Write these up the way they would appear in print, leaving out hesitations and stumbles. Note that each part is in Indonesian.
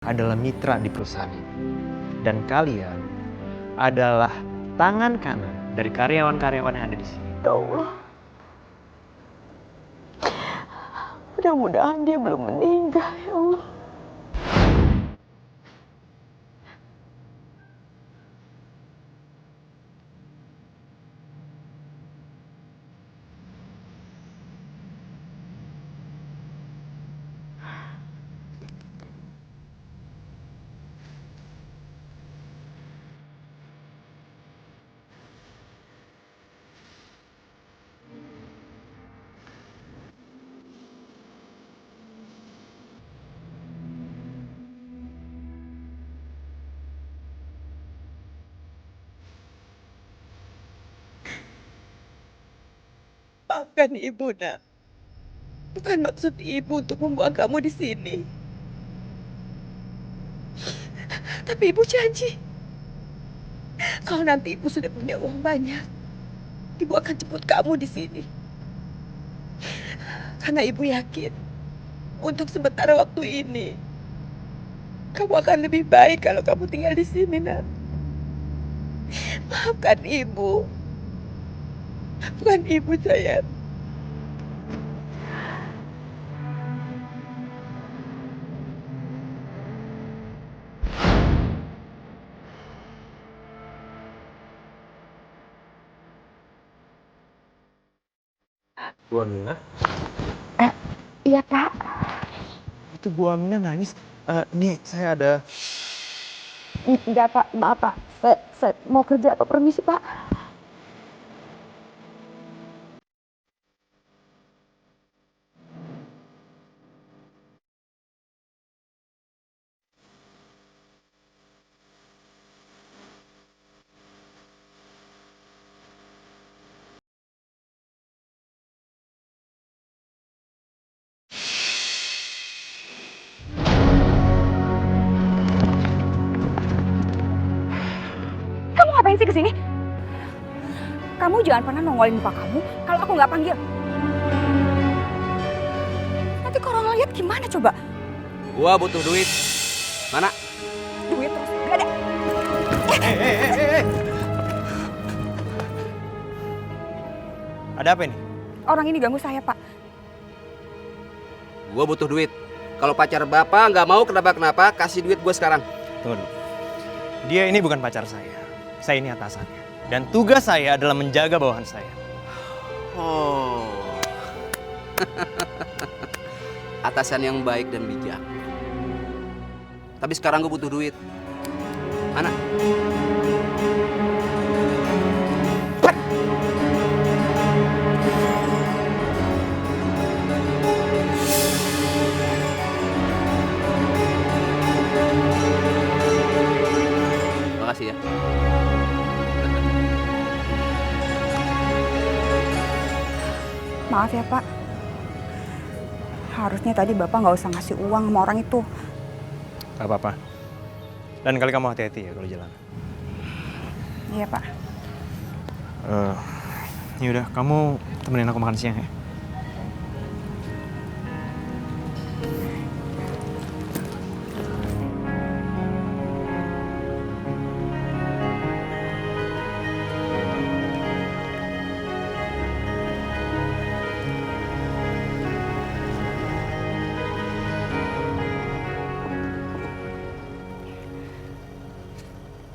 adalah mitra di perusahaan ini. Dan kalian adalah tangan kanan dari karyawan-karyawan yang ada di sini. Ya Allah. Mudah-mudahan dia belum meninggal, ya Allah. Maafkan ibu, nak. Bukan maksud ibu untuk membuang kamu di sini. Tapi ibu janji, kalau nanti ibu sudah punya uang banyak, ibu akan jemput kamu di sini. Karena ibu yakin, untuk sementara waktu ini, kamu akan lebih baik kalau kamu tinggal di sini, nak. Maafkan ibu. Maafkan ibu, sayang. Bu Aminah? Iya, Pak. Itu Bu Aminah nangis. Nih, saya ada... Enggak, Pak. Maaf, Pak. Saya mau kerja, Pak. Permisi, Pak. Kamu ngapain sih kesini? Kamu jangan pernah nongolin muka kamu kalau aku nggak panggil. Nanti kalau orang lihat gimana coba? Gua butuh duit. Mana? Duit terus nggak ada. Ada apa ini? Orang ini ganggu saya, Pak. Gua butuh duit. Kalau pacar bapak nggak mau kenapa-kenapa, kasih duit gua sekarang. Tunggu dulu. Dia ini bukan pacar saya. Saya ini atasannya. Dan tugas saya adalah menjaga bawahan saya. Oh. Atasan yang baik dan bijak. Tapi sekarang gua butuh duit. Mana? Makasih ya. Maaf ya, Pak. Harusnya tadi Bapak nggak usah ngasih uang sama orang itu. Gak apa-apa. Dan kali kamu hati-hati ya kalau jalan. Iya, Pak. Yaudah, kamu temenin aku makan siang ya.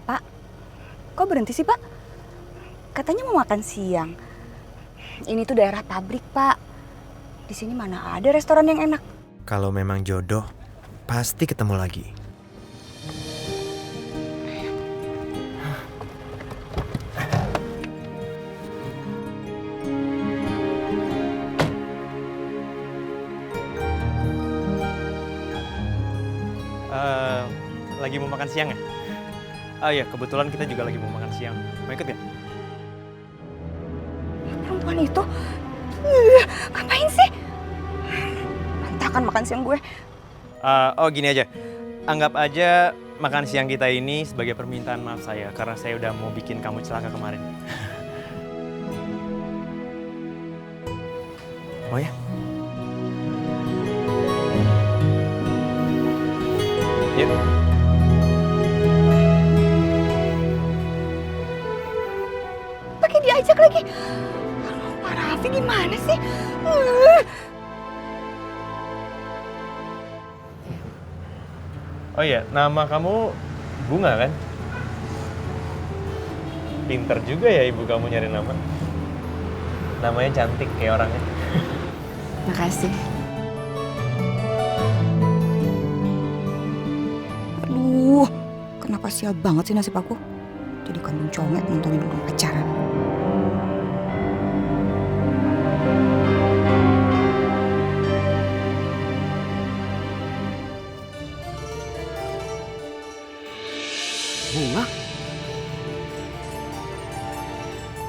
Pak, kok berhenti sih, Pak? Katanya mau makan siang. Ini tuh daerah pabrik, Pak. Di sini mana ada restoran yang enak? Kalau memang jodoh, pasti ketemu lagi. Lagi mau makan siang ya? Oh iya, kebetulan kita juga lagi mau makan siang. Mau ikut gak? Perempuan itu? Ngapain sih? Berantakan makan siang gue. Gini aja. Anggap aja makan siang kita ini sebagai permintaan maaf saya. Karena saya udah mau bikin kamu celaka kemarin. Oh ya? Yuk. Pakai diajak lagi. Aduh, Pak Raffi gimana sih? Oh iya, nama kamu Bunga kan? Pinter juga ya ibu kamu nyari nama. Namanya cantik kayak orangnya. Makasih. Aduh, kenapa sial banget sih nasib aku? Jadi kandung comet nontonin orang pacaran. Bunga?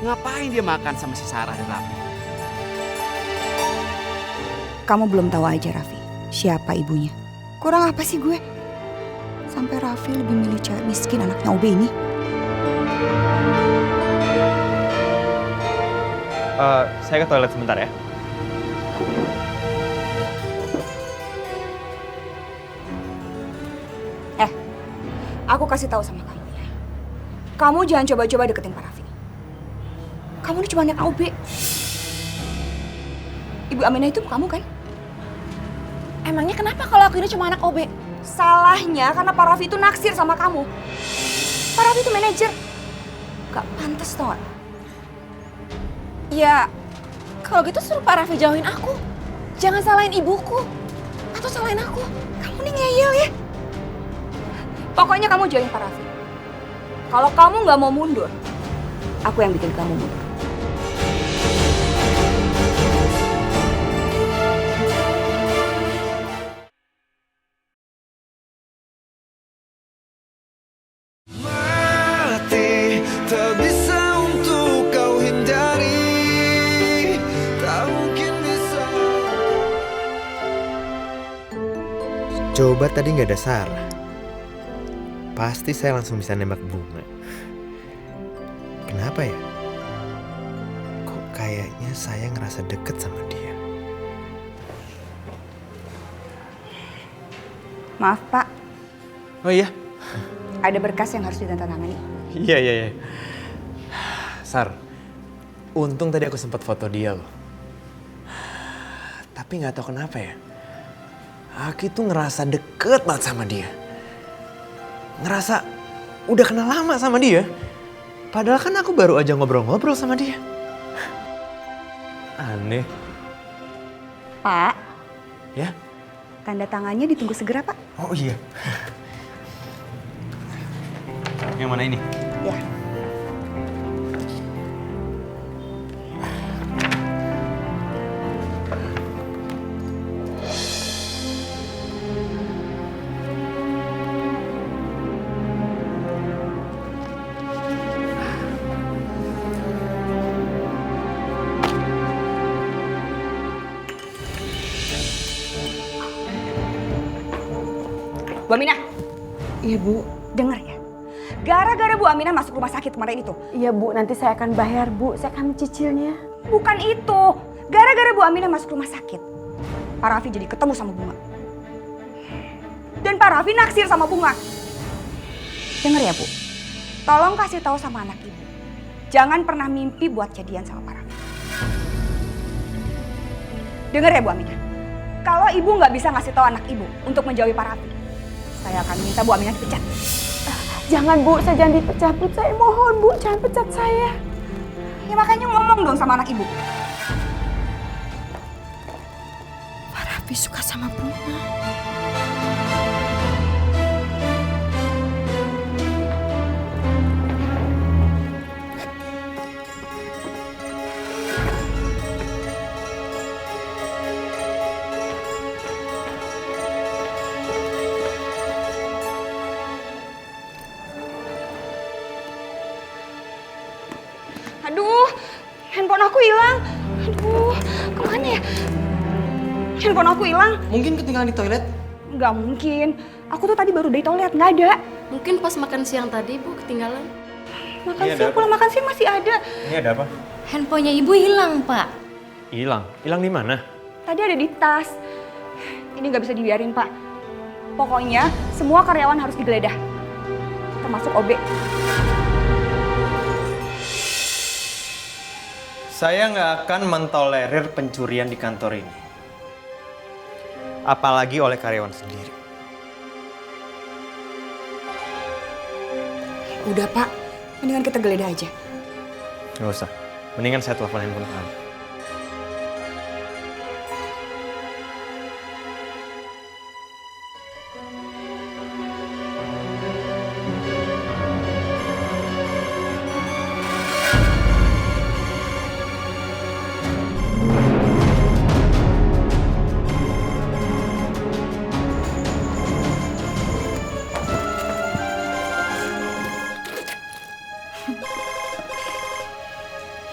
Ngapain dia makan sama si Sarah dan Raffi? Kamu belum tahu aja Raffi, siapa ibunya. Kurang apa sih gue? Sampai Raffi lebih milih cewek miskin anaknya OB ini. Saya ke toilet sebentar ya. Aku kasih tahu sama kamu ya. Kamu jangan coba-coba deketin Pak Raffi. Kamu ini cuma anak OB. Ibu Aminah itu kamu kan? Emangnya kenapa kalau aku ini cuma anak OB? Salahnya karena Pak Raffi itu naksir sama kamu. Pak Raffi itu manajer. Gak pantas tau gak? Ya, kalau gitu suruh Pak Raffi jauhin aku. Jangan salahin ibuku. Atau salahin aku. Kamu nih ngeyel ya. Pokoknya kamu jauhin Pak Raffi. Kalau kamu nggak mau mundur, aku yang bikin kamu mundur. Mati tak bisa untuk kau hindari, tak mungkin bisa. Coba tadi nggak ada Sarah, pasti saya langsung bisa nembak Bunga. Kenapa ya? Kok kayaknya saya ngerasa deket sama dia. Maaf Pak, Oh iya? ada berkas yang harus ditandatangani. Iya. Sar, untung tadi aku sempat foto dia loh. Tapi nggak tahu kenapa ya. Aku tuh ngerasa deket banget sama dia. Ngerasa udah kenal lama sama dia. Padahal kan aku baru aja ngobrol-ngobrol sama dia. Aneh. Pak, Ya? tanda tangannya ditunggu segera Pak. Oh iya. Yang mana ini? Ya. Bu Aminah, Iya Bu. denger ya. Gara-gara Bu Aminah masuk rumah sakit kemarin itu. Iya Bu, nanti saya akan bayar Bu. Saya akan mencicilnya. Bukan itu. Gara-gara Bu Aminah masuk rumah sakit, Pak Raffi jadi ketemu sama Bunga. Dan Pak Raffi naksir sama Bunga. Dengar ya Bu, tolong kasih tahu sama anak ibu. Jangan pernah mimpi buat jadian sama Pak Raffi. Dengar ya Bu Aminah, kalau ibu nggak bisa ngasih tahu anak ibu untuk menjauhi Pak Raffi, saya akan minta Bu Aminah dipecat. Jangan Bu, saya jangan dipecat Bu. Saya mohon Bu, jangan pecat saya. Ya makanya ngomong dong sama anak ibu. Pak Raffi suka sama Bunga. Aduh, handphone aku hilang. Aduh, kemana ya? Handphone aku hilang. Mungkin ketinggalan di toilet. Nggak mungkin. Aku tuh tadi baru dari toilet, nggak ada. Mungkin pas makan siang tadi Bu ketinggalan. Makan Ini ada siang, apa? pulang makan siang masih ada. Ini ada apa? Handphonenya Ibu hilang, Pak. Hilang. Hilang di mana? Tadi ada di tas. Ini nggak bisa dibiarin, Pak. Pokoknya semua karyawan harus digeledah. Termasuk OB. Saya nggak akan mentolerir pencurian di kantor ini. Apalagi oleh karyawan sendiri. Udah Pak, mendingan kita geledah aja. Nggak usah. Mendingan saya telepon handphone kamu.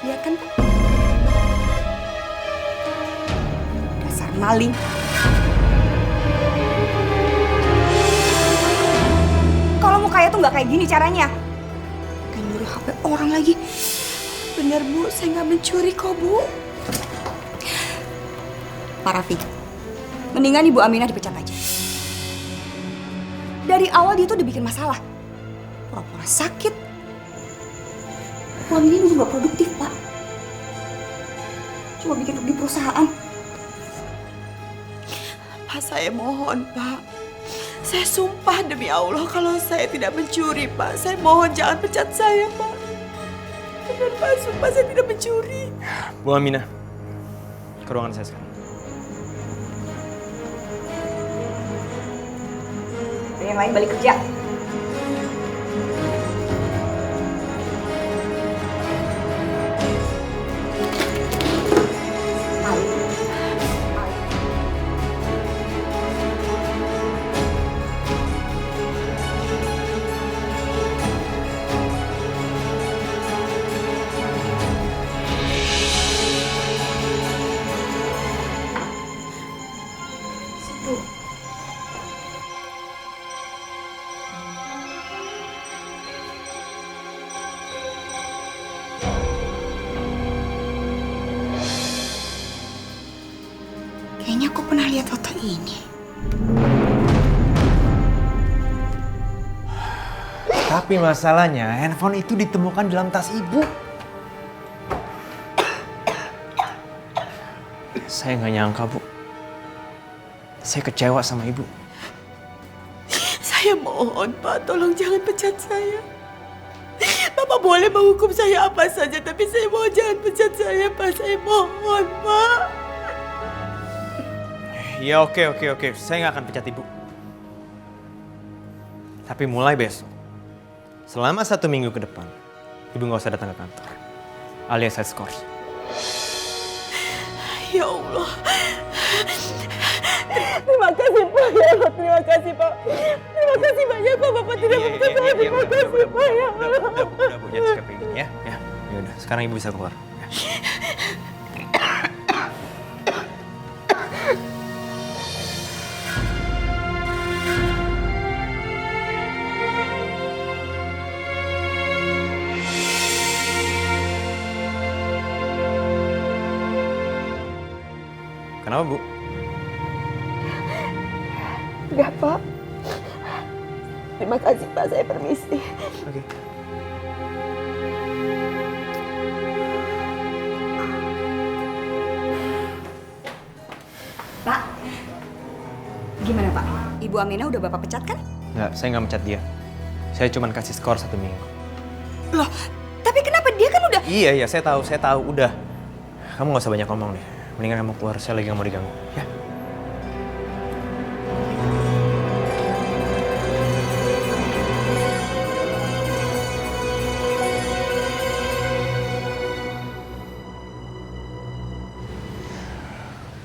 Lihat kan Pak? Dasar maling. Kalau mau kaya tuh nggak kayak gini caranya. Kayak nyuruh HP orang lagi. Bener Bu, saya nggak mencuri kok Bu. Pak Raffi, mendingan Ibu Aminah dipecat aja. Dari awal dia tuh udah bikin masalah. Pura-pura sakit. Bu Aminah juga gak produktif, Pak. Cuma bikin rugi perusahaan. Pak, saya mohon, Pak. Saya sumpah demi Allah kalau saya tidak mencuri, Pak. Saya mohon jangan pecat saya, Pak. Benar, Pak. Sumpah saya tidak mencuri. Bu Aminah, ke ruangan saya sekarang. Dan yang lain balik kerja. Kayaknya aku pernah lihat foto ini. Tapi masalahnya handphone itu ditemukan dalam tas ibu. Saya nggak nyangka, Bu. Saya kecewa sama ibu. Saya mohon, Pak. Tolong jangan pecat saya. Bapak boleh menghukum saya apa saja, tapi saya mohon jangan pecat saya, Pak. Saya mohon, Pak. Ya oke. Saya nggak akan pecat ibu. Tapi mulai besok, selama 1 minggu ke depan, ibu nggak usah datang ke kantor. Alias saya skors. Ya Allah. Terima kasih, Pak. Ya Allah, terima kasih, Pak. Terima kasih banyak, Pak. Bapak tidak memecat saya. Terima kasih, Pak. Ya Allah. Udah, Bu. Jangan sikap kayak gini ya. Ya udah, sekarang ibu bisa keluar. Ya. Kenapa, Bu? Enggak, Pak. Terima kasih, Pak. Saya permisi. Oke. Pak, gimana Pak? Ibu Aminah udah Bapak pecat kan? Nggak, saya nggak mecat dia. Saya cuma kasih skor 1 minggu. Loh, tapi kenapa dia kan udah... Iya, saya tahu. Udah. Kamu nggak usah banyak ngomong deh. Mendingan kamu keluar, saya lagi nggak mau diganggu. Ya.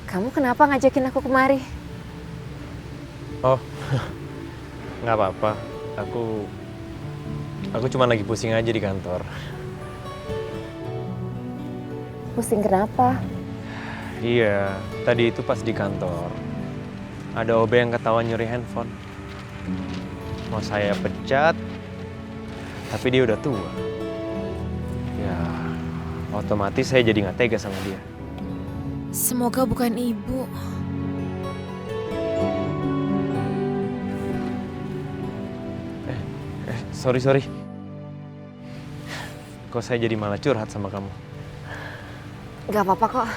Kamu kenapa ngajakin aku kemari? Oh, nggak apa-apa. Aku cuma lagi pusing aja di kantor. Pusing kenapa? Iya, tadi itu pas di kantor. Ada OB yang ketahuan nyuri handphone. Mau saya pecat, tapi dia udah tua. Ya, otomatis saya jadi nggak tega sama dia. Semoga bukan ibu. Sorry. Kok saya jadi malah curhat sama kamu? Gak apa-apa kok.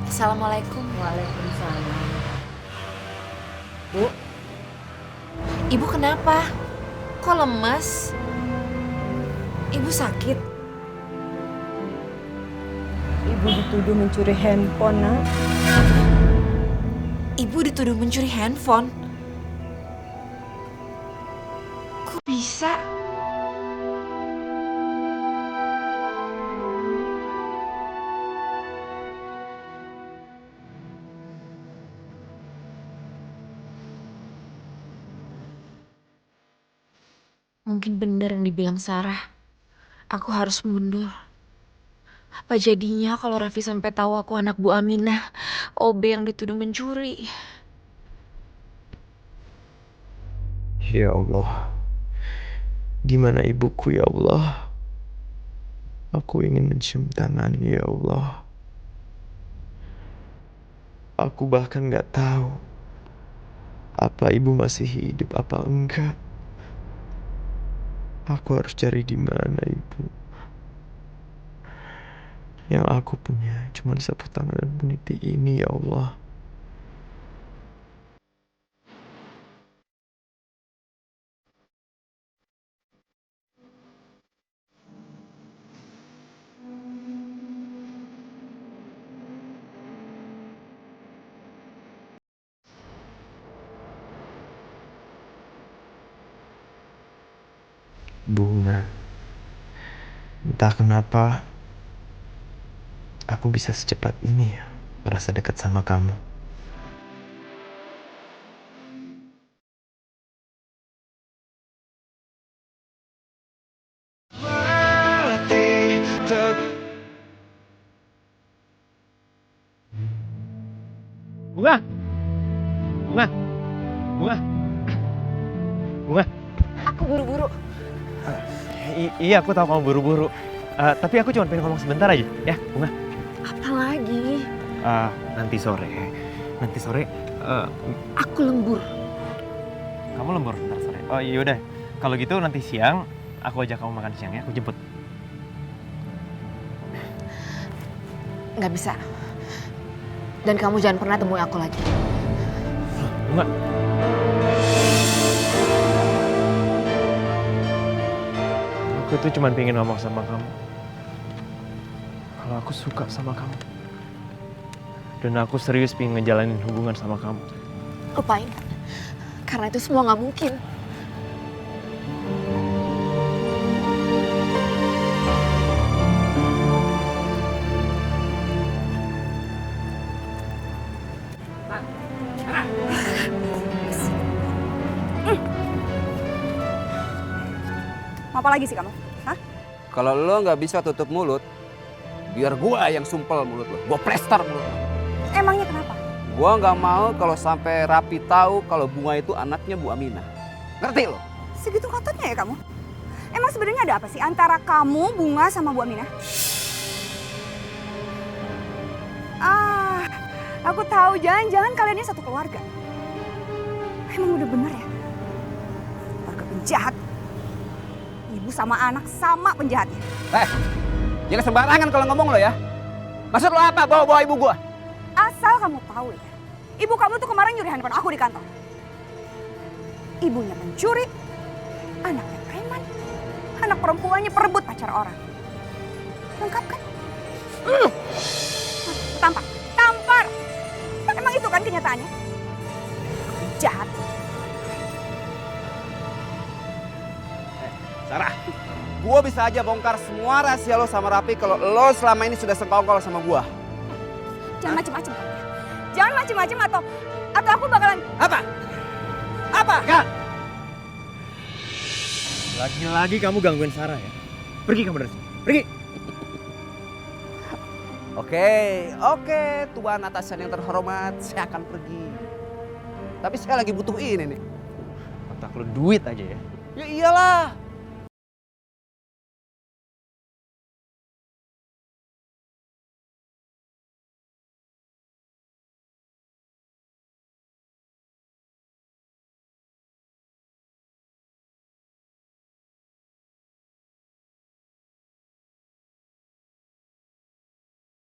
Assalamualaikum. Waalaikumsalam. Bu, Ibu kenapa? Kok lemas? Ibu sakit? Ibu dituduh mencuri handphone, Nak. Ibu dituduh mencuri handphone? Kok bisa? Mungkin benar yang dibilang Sarah. Aku harus mundur. Apa jadinya kalau Raffi sampai tahu aku anak Bu Aminah, OB yang dituduh mencuri? Ya Allah, di mana ibuku ya Allah? Aku ingin mencium tangannya ya Allah. Aku bahkan gak tahu apa ibu masih hidup apa enggak. Aku harus cari di mana ibu. Yang aku punya cuma sapu tangan dan peniti ini ya Allah. Bunga, entah kenapa aku bisa secepat ini ya merasa dekat sama kamu. Melatih Bunga. Aku buru-buru. Iya, aku tahu kamu buru-buru. Tapi aku cuma pengen ngomong sebentar aja, ya, Bunga. Apa lagi? Nanti sore. Aku lembur. Kamu lembur ntar sore. Oh iya udah. Kalau gitu nanti siang aku ajak kamu makan siang ya. Aku jemput. Nggak bisa. Dan kamu jangan pernah temui aku lagi. Bunga. Aku tuh cuma pengen ngomong sama kamu. Kalau aku suka sama kamu. Dan aku serius pengen ngejalanin hubungan sama kamu. Lupain. Karena itu semua nggak mungkin. Mau apa lagi sih kamu? Hah? Kalau lo nggak bisa tutup mulut, biar gua yang sumpel mulut lo. Gua plester mulut lo. Emangnya kenapa? Gua nggak mau kalau sampai Rapi tahu kalau Bunga itu anaknya Bu Aminah. Ngerti lo? Segitu ngototnya ya kamu? Emang sebenarnya ada apa sih antara kamu, Bunga, sama Bu Aminah? Aku tahu, jangan-jangan kalian ini satu keluarga. Emang udah bener ya? Keluarga penjahat. Ibu sama anak sama penjahatnya. Jangan sembarangan kalau ngomong lo ya. Maksud lo apa bawa-bawa ibu gua? Asal kamu tahu ya, ibu kamu tuh kemarin nyuri handphone aku di kantor. Ibunya mencuri, anaknya preman, anak perempuannya perebut pacar orang. Lengkap kan? Tampar. Emang itu kan kenyataannya? Jahat. Sarah, gua bisa aja bongkar semua rahasia lo sama Rapi kalau lo selama ini sudah sekongkol sama gua. Jangan macem-macem. Jangan macem-macem atau aku bakalan... Apa? Kak? Lagi-lagi kamu gangguin Sarah ya. Pergi kamu dari sini. Pergi. Oke, Tuan atasan yang terhormat, saya akan pergi. Tapi saya lagi butuh ini nih. Otak lu duit aja ya. Ya iyalah,